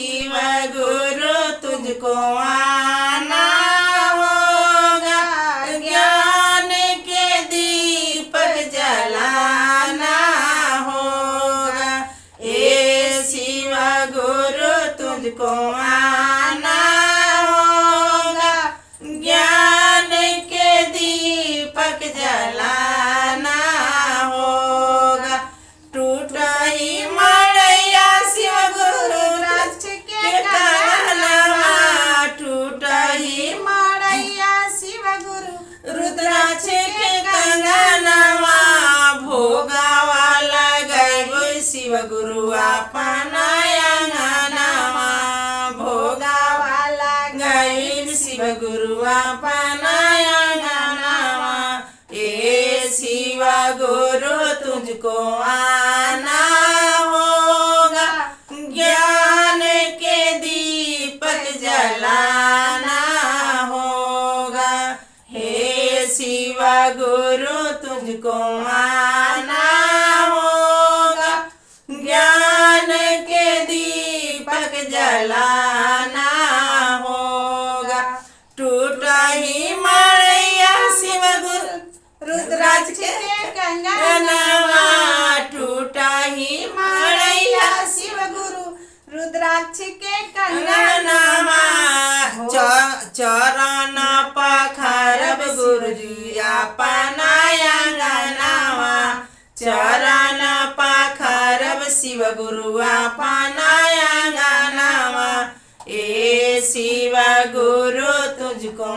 शिव गुरु तुझको आना होगा, ज्ञान के दीपक जलाना होगा। ए शिव गुरु तुझको आना होगा, ज्ञान के दीपक जलाना होगा। टूट ही मड़ैया शिव गुरु रच के कंगनवा, टूट ही मड़ैया शिव गुरु रुद्राक्ष के कंगनवा। भोगावा लगैबो शिव गुरु अपना अंगनवा, भोगावा लगैब शिव गुरु अपना अंगनवा। ए शिव गुरु तुझको आना होगा, ज्ञान के दीपक जलाना होगा। हे शिव गुरु तुझको आना होगा, ज्ञान के दीपक जलाना होगा। टूट ही मड़ैया शिव गुरु रुद्राक्ष के कंगनवा, टूट ही मड़ैया शिव गुरु रुद्राक्ष के कंगनवा। चरण पखारब गुरुजी अपना अंगनवा, चरण पखारब शिव गुरु अपना अंगनवा। ए शिव गुरु तुझको